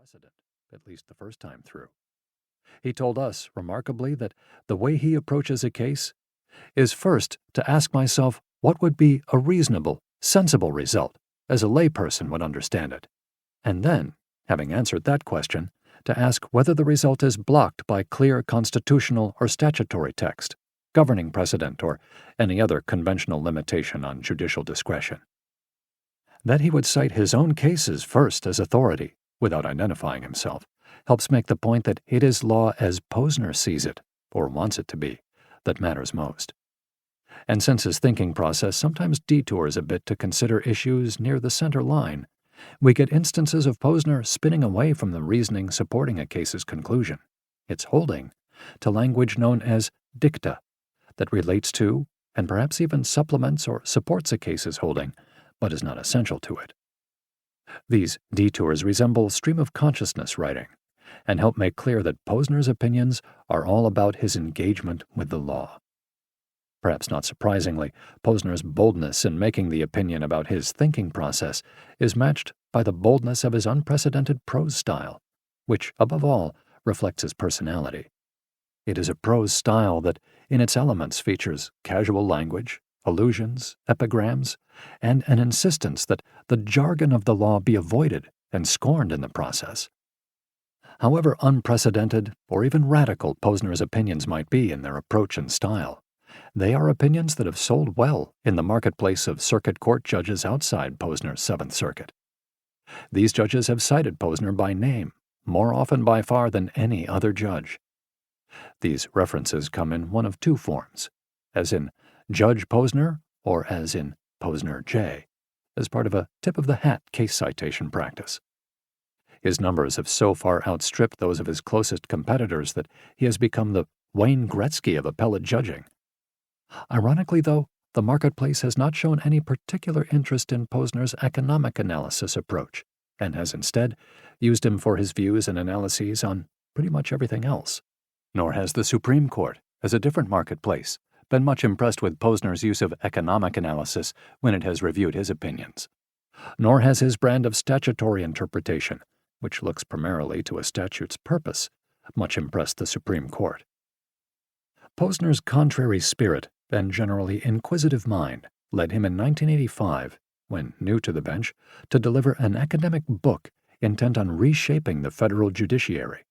precedent, at least the first time through. He told us, remarkably, that the way he approaches a case is first to ask myself what would be a reasonable, sensible result, as a layperson would understand it, and then, having answered that question, to ask whether the result is blocked by clear constitutional or statutory text, governing precedent, or any other conventional limitation on judicial discretion. That he would cite his own cases first as authority, without identifying himself, helps make the point that it is law as Posner sees it, or wants it to be, that matters most. And since his thinking process sometimes detours a bit to consider issues near the center line, we get instances of Posner spinning away from the reasoning supporting a case's conclusion, its holding, to language known as dicta, that relates to, and perhaps even supplements or supports a case's holding, but is not essential to it. These detours resemble stream-of-consciousness writing, and help make clear that Posner's opinions are all about his engagement with the law. Perhaps not surprisingly, Posner's boldness in making the opinion about his thinking process is matched by the boldness of his unprecedented prose style, which, above all, reflects his personality. It is a prose style that, in its elements, features casual language, allusions, epigrams, and an insistence that the jargon of the law be avoided and scorned in the process. However unprecedented or even radical Posner's opinions might be in their approach and style, they are opinions that have sold well in the marketplace of circuit court judges outside Posner's Seventh Circuit. These judges have cited Posner by name, more often by far than any other judge. These references come in one of two forms, as in Judge Posner or as in Posner J., as part of a tip-of-the-hat case citation practice. His numbers have so far outstripped those of his closest competitors that he has become the Wayne Gretzky of appellate judging. Ironically, though, the marketplace has not shown any particular interest in Posner's economic analysis approach, and has instead used him for his views and analyses on pretty much everything else. Nor has the Supreme Court, as a different marketplace, been much impressed with Posner's use of economic analysis when it has reviewed his opinions. Nor has his brand of statutory interpretation, which looks primarily to a statute's purpose, much impressed the Supreme Court. Posner's contrary spirit and generally inquisitive mind led him in 1985, when new to the bench, to deliver an academic book intent on reshaping the federal judiciary.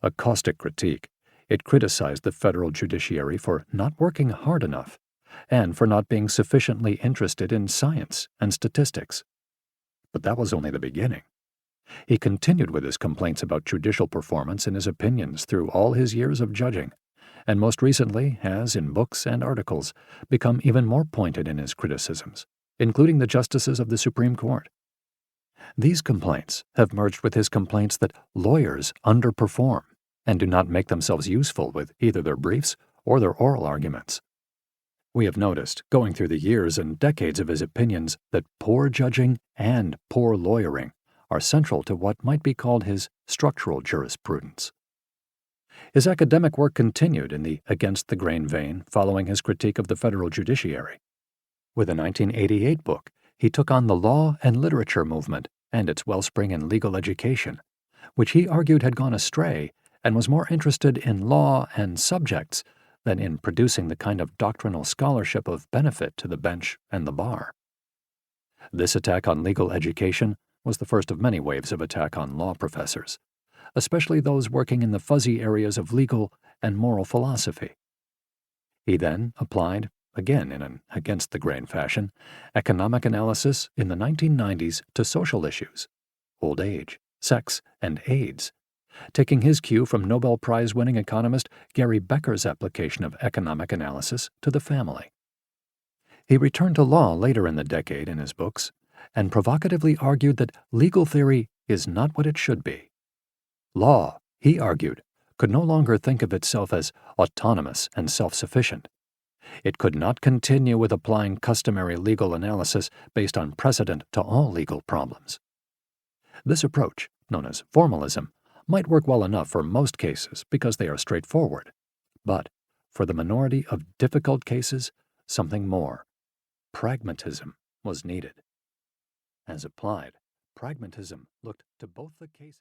A caustic critique, it criticized the federal judiciary for not working hard enough and for not being sufficiently interested in science and statistics. But that was only the beginning. He continued with his complaints about judicial performance in his opinions through all his years of judging, and most recently has, in books and articles, become even more pointed in his criticisms, including the justices of the Supreme Court. These complaints have merged with his complaints that lawyers underperform and do not make themselves useful with either their briefs or their oral arguments. We have noticed, going through the years and decades of his opinions, that poor judging and poor lawyering are central to what might be called his structural jurisprudence. His academic work continued in the against-the-grain vein following his critique of the federal judiciary. With a 1988 book, he took on the law and literature movement and its wellspring in legal education, which he argued had gone astray and was more interested in law and subjects than in producing the kind of doctrinal scholarship of benefit to the bench and the bar. This attack on legal education was the first of many waves of attack on law professors, especially those working in the fuzzy areas of legal and moral philosophy. He then applied, again in an against-the-grain fashion, economic analysis in the 1990s to social issues, old age, sex, and AIDS, taking his cue from Nobel Prize-winning economist Gary Becker's application of economic analysis to the family. He returned to law later in the decade in his books, and provocatively argued that legal theory is not what it should be. Law, he argued, could no longer think of itself as autonomous and self-sufficient. It could not continue with applying customary legal analysis based on precedent to all legal problems. This approach, known as formalism, might work well enough for most cases because they are straightforward, but for the minority of difficult cases, something more. Pragmatism was needed. As applied, pragmatism looked to both the case at